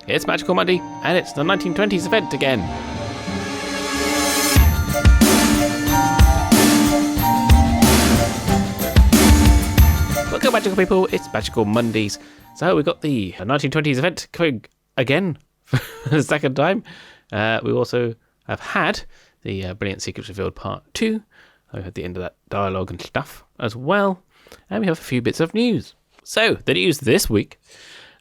It's Magical Monday, and it's the 1920s event again. Welcome, Magical people, it's Magical Mondays. So we've got the 1920s event coming again for the second time. We also have had the Brilliant Secrets Revealed Part 2. I had the end of that dialogue and stuff as well. And we have a few bits of news. So, the news this week.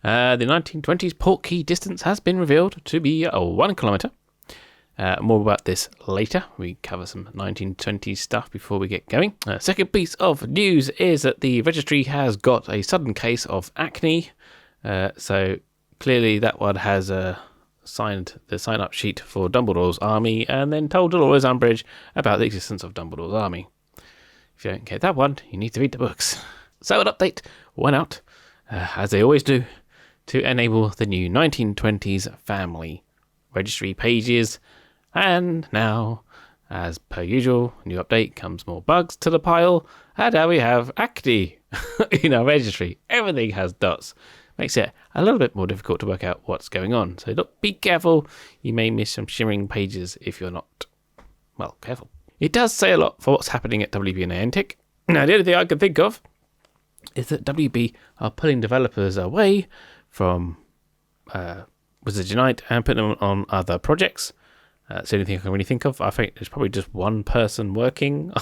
The 1920s port key distance has been revealed to be 1 kilometre. More about this later. We cover some 1920s stuff before we get going. Second piece of news is that the registry has got a sudden case of acne. So clearly that one has signed the sign-up sheet for Dumbledore's army and then told Dolores Umbridge about the existence of Dumbledore's army. If you don't get that one, you need to read the books. So an update went out, as they always do, to enable the new 1920s family registry pages. And now, as per usual, new update comes more bugs to the pile. And now we have acne in our registry. Everything has dots. Makes it a little bit more difficult to work out what's going on. So be careful. You may miss some shimmering pages if you're not, well, careful. It does say a lot for what's happening at WB and Niantic. Now, the only thing I can think of is that WB are pulling developers away from Wizards Unite and putting them on other projects. That's the only thing I can really think of. I think there's probably just one person working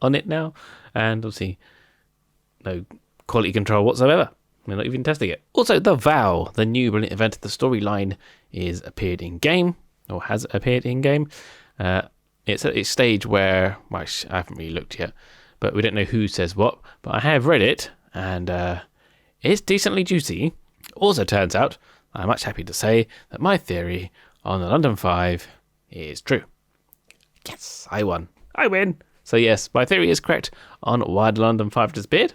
on it now, and obviously no quality control whatsoever. They're not even testing it. Also, The Vow, the new brilliant event, the storyline is appeared in game, or has appeared in game. It's at its stage where, well, I haven't really looked yet, but we don't know who says what. But I have read it, and it's decently juicy. Also turns out, I'm much happy to say, that my theory on the London 5 is true. Yes, I won. I win. So yes, my theory is correct on why the London 5 disappeared.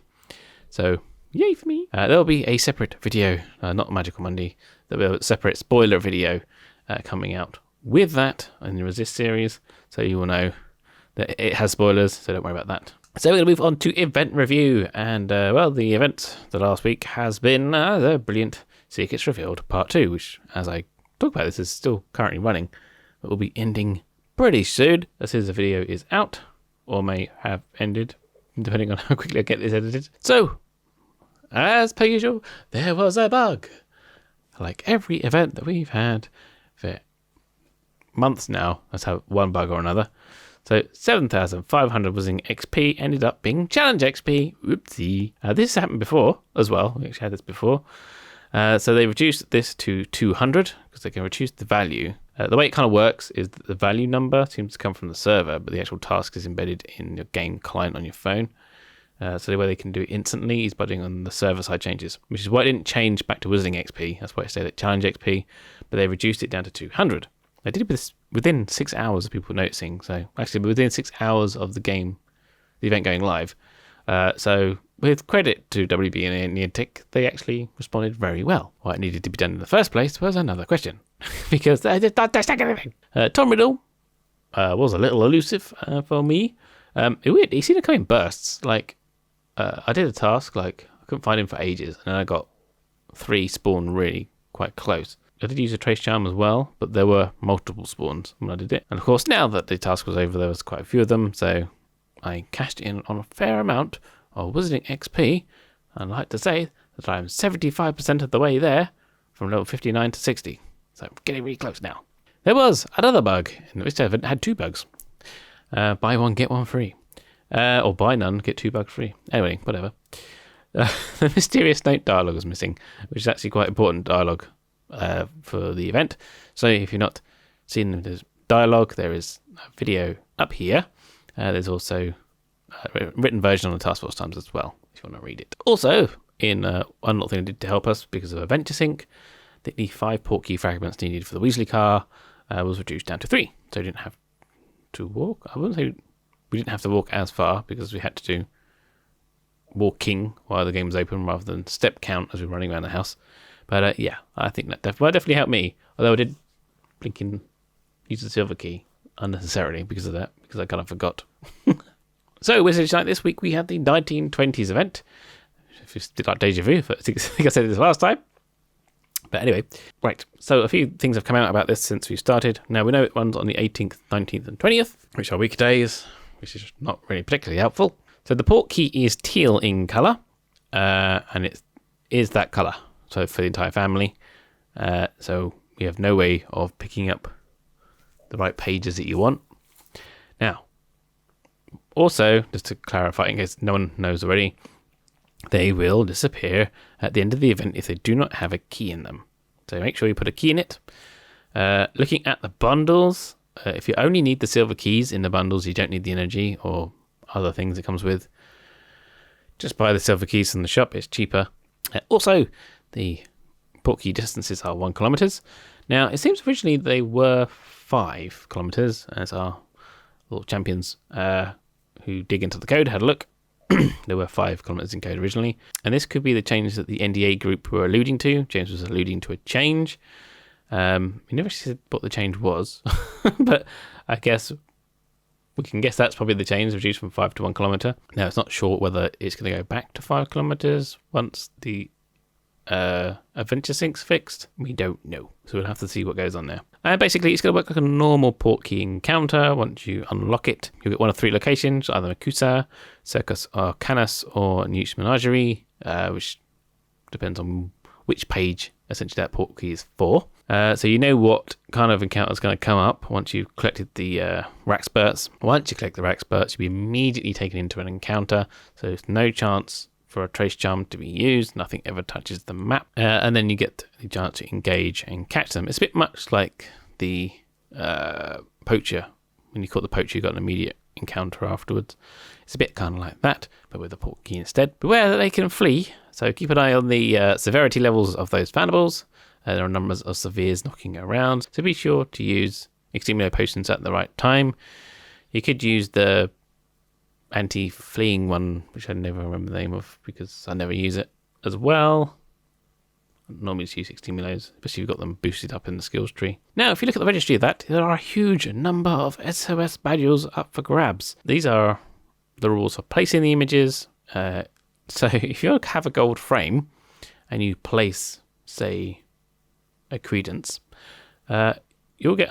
So, yay for me. There'll be a separate video, not Magical Monday, there'll be a separate spoiler video coming out with that in the Resist series. So you will know that it has spoilers, so don't worry about that. So we're going to move on to event review. And, well, the event the last week has been the Brilliant Secrets Revealed Part 2, which, as I talk about this, is still currently running. It will be ending pretty soon, as soon as the video is out, or may have ended, depending on how quickly I get this edited. So, as per usual, there was a bug. Like every event that we've had for months now, let's have one bug or another. So 7,500 was in XP, ended up being challenge XP. Whoopsie. This happened before as well. We actually had this before. So they reduced this to 200 because they can reduce the value. The way it kind of works is that the value number seems to come from the server, but the actual task is embedded in your game client on your phone. So the way they can do it instantly is by doing on the server side changes, which is why it didn't change back to Wizarding XP. That's why I say that challenge XP, but they reduced it down to 200. They did it within 6 hours of people noticing. So actually within 6 hours of the event going live. So with credit to WB and Niantic, they actually responded very well. Why it needed to be done in the first place was another question. Because they did not test anything. Tom Riddle was a little elusive for me. He seemed to come in bursts. Like, I did a task, like, I couldn't find him for ages, and then I got 3 spawn really quite close. I did use a trace charm as well, but there were multiple spawns when I did it. And of course, now that the task was over, there was quite a few of them, so I cashed in on a fair amount of Wizarding XP. And I'd like to say that I'm 75% of the way there, from level 59 to 60. So I'm getting really close now. There was another bug, in which event had 2 bugs. Buy one, get one free. Or buy none, get 2 bugs free. Anyway, whatever. The mysterious note dialogue was missing, which is actually quite important dialogue for the event. So if you're not seeing the dialogue, there is a video up here. There's also a written version on the Taskforce Times as well, if you want to read it. Also, in one little thing I did to help us because of Adventure Sync, the 5 port key fragments needed for the Weasley car was reduced down to 3. So we didn't have to walk. I wouldn't say we didn't have to walk as far because we had to do walking while the game was open rather than step count as we were running around the house. But yeah, I think that definitely helped me. Although I did blinking use the silver key unnecessarily because of that, because I kind of forgot. So, Wizards Unite this week we had the 1920s event. If you did like Deja Vu, I think I said this last time. But anyway, right. So a few things have come out about this since we started. Now we know it runs on the 18th, 19th and 20th, which are weekdays, which is not really particularly helpful. So the port key is teal in colour, and it is that colour. So for the entire family. So we have no way of picking up the right pages that you want. Now, also, just to clarify, in case no one knows already, they will disappear at the end of the event if they do not have a key in them. So make sure you put a key in it. Looking at the bundles, if you only need the silver keys in the bundles, you don't need the energy or other things it comes with. Just buy the silver keys from the shop, it's cheaper. Also, the port key distances are 1 kilometers. Now, it seems originally they were 5 kilometers, as our little champions who dig into the code had a look. There were 5 kilometers in code originally, and this could be the change that the NDA group were alluding to. James was alluding to a change. He never said what the change was, but I guess we can guess that's probably the change, reduced from 5 to 1 kilometer. Now, it's not sure whether it's going to go back to 5 kilometers once the adventure sync's fixed. We don't know, so we'll have to see what goes on there. Basically, it's going to work like a normal port key encounter. Once you unlock it, you'll get one of 3 locations, either Makusa, Circus Arcanus, or Newt's Menagerie, which depends on which page essentially that port key is for. So you know what kind of encounter is going to come up once you've collected the Raxperts. Once you collect the Raxperts, you'll be immediately taken into an encounter, so there's no chance for a trace charm to be used. Nothing ever touches the map. And then you get the chance to engage and catch them. It's a bit much like the poacher. When you caught the poacher, you got an immediate encounter afterwards. It's a bit kind of like that, but with a port key instead. Beware that they can flee, so keep an eye on the severity levels of those Vanables. There are numbers of severes knocking around, so be sure to use extremely low potions at the right time. You could use the anti-fleeing one, which I never remember the name of because I never use it as well. Normally just use 16 milos, especially if you've got them boosted up in the skills tree. Now, if you look at the registry of that, there are a huge number of SOS badges up for grabs. These are the rules for placing the images. So if you have a gold frame and you place, say, a Credence, you'll get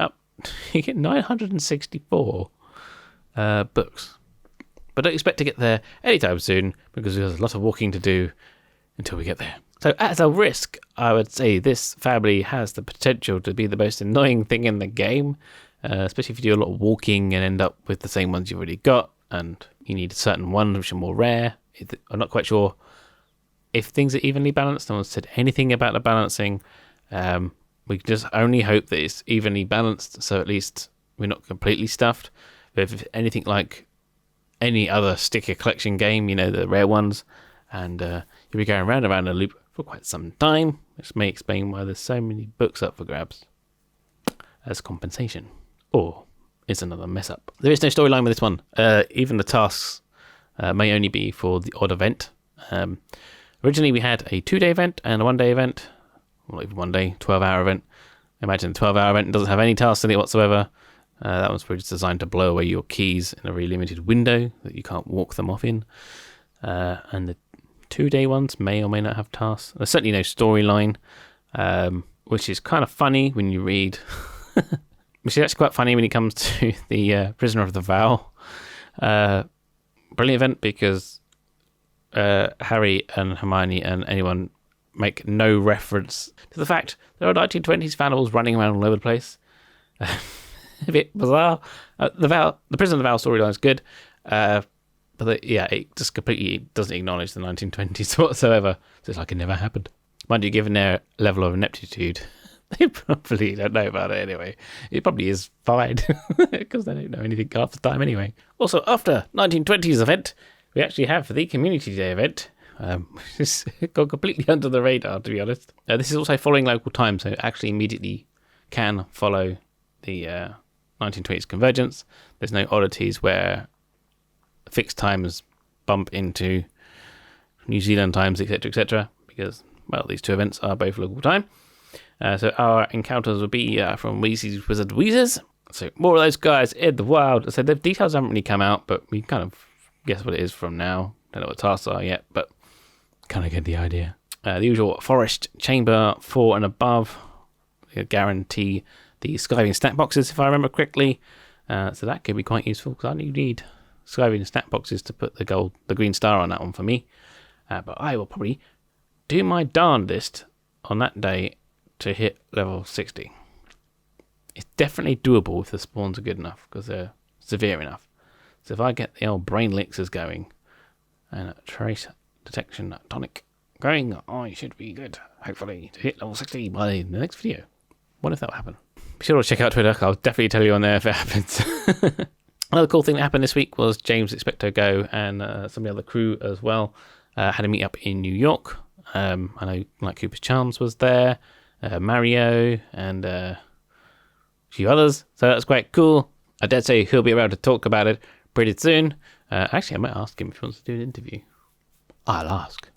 you get 964 books. But don't expect to get there anytime soon because there's a lot of walking to do until we get there. So as a risk, I would say this family has the potential to be the most annoying thing in the game, especially if you do a lot of walking and end up with the same ones you've already got, and you need certain ones which are more rare. I'm not quite sure if things are evenly balanced. No one said anything about the balancing. We just only hope that it's evenly balanced, so at least we're not completely stuffed. But if it's anything like any other sticker collection game, the rare ones, and you'll be going round and round a loop for quite some time, which may explain why there's so many books up for grabs as compensation. Or it's another mess up. There is no storyline with this one. Even the tasks may only be for the odd event. Originally we had a 2-day event and a 1-day event. Well, not even 1 day, 12-hour event. Imagine the 12-hour event doesn't have any tasks in it whatsoever. That one's probably just designed to blow away your keys in a really limited window that you can't walk them off in. And the 2-day ones may or may not have tasks. There's certainly no storyline, which is kind of funny when you read. Which is actually quite funny when it comes to the Prisoner of the Vow. Brilliant event because Harry and Hermione and anyone make no reference to the fact there are 1920s Vanals running around all over the place. A bit bizarre. The Prisoner of the Vow storyline is good, but it just completely doesn't acknowledge the 1920s whatsoever. So it's like it never happened. Mind you, given their level of ineptitude, they probably don't know about it anyway. It probably is fine because they don't know anything half the time anyway. Also, after 1920s event, we actually have the Community Day event, which has gone completely under the radar, to be honest. This is also following local time, so it actually immediately can follow the 1920s convergence. There's no oddities where fixed times bump into New Zealand times, etc., because, well, these two events are both local time. So our encounters will be from Weasley's Wizard Weezers. So more of those guys in the wild. So the details haven't really come out, but we kind of guess what it is from now. Don't know what tasks are yet, but kind of get the idea. The usual forest chamber 4 and above. Guarantee the skiving stat boxes, if I remember correctly. So that could be quite useful, because I need skiving stat boxes to put the green star on that one for me. But I will probably do my darndest on that day to hit level 60. It's definitely doable if the spawns are good enough, because they're severe enough. So if I get the old brain elixirs going and a trace detection tonic going, I should be good, hopefully, to hit level 60 by the next video. What if that will happen? Be sure to check out Twitter. I'll definitely tell you on there if it happens. Another cool thing that happened this week was James Expecto Go and some of the other crew as well had a meet up in New York. I know like Cooper's Charms was there, Mario, and a few others. So that's quite cool. I dare say he'll be around to talk about it pretty soon. Actually, I might ask him if he wants to do an interview. I'll ask.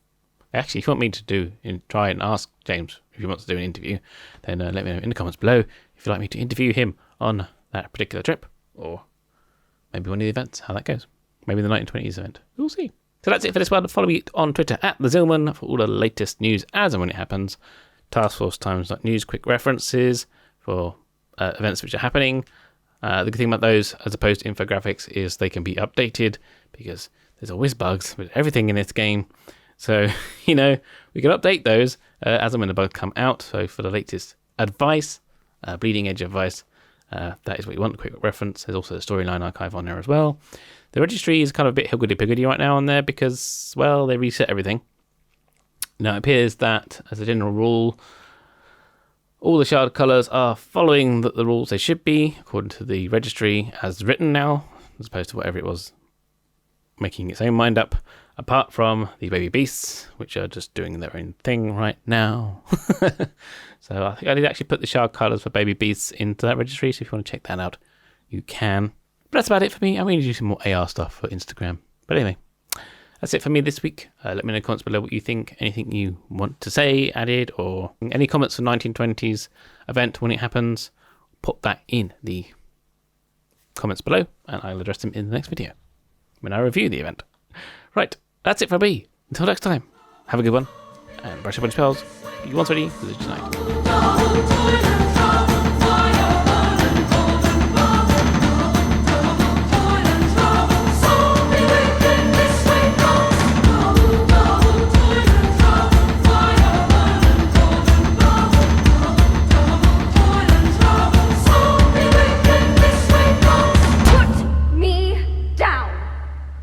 Actually, if you want me to try and ask James if he wants to do an interview, then let me know in the comments below if you'd like me to interview him on that particular trip, or maybe one of the events, how that goes. Maybe the 1920s event. We'll see. So that's it for this one. Follow me on Twitter at the Zealman for all the latest news as and when it happens. Taskforce Times.news, quick references for events which are happening. The good thing about those, as opposed to infographics, is they can be updated, because there's always bugs with everything in this game. So, we can update those as and when the bugs come out. So for the latest advice, bleeding edge advice, that is what you want, a quick reference. There's also the storyline archive on there as well. The registry is kind of a bit higgledy-piggledy right now on there because, well, they reset everything. Now, it appears that, as a general rule, all the shard colours are following the rules they should be, according to the registry as written now, as opposed to whatever it was making its own mind up, apart from the baby beasts, which are just doing their own thing right now. So I think I did actually put the shard colours for baby beasts into that registry, so if you want to check that out, you can. But that's about it for me. I'm going to do some more AR stuff for Instagram. But anyway, that's it for me this week. Let me know in the comments below what you think, anything you want to say, added, or any comments for 1920s event when it happens. Put that in the comments below, and I'll address them in the next video when I review the event. Right, that's it for me. Until next time, have a good one, and brush up on your spells. You once ready for the tonight.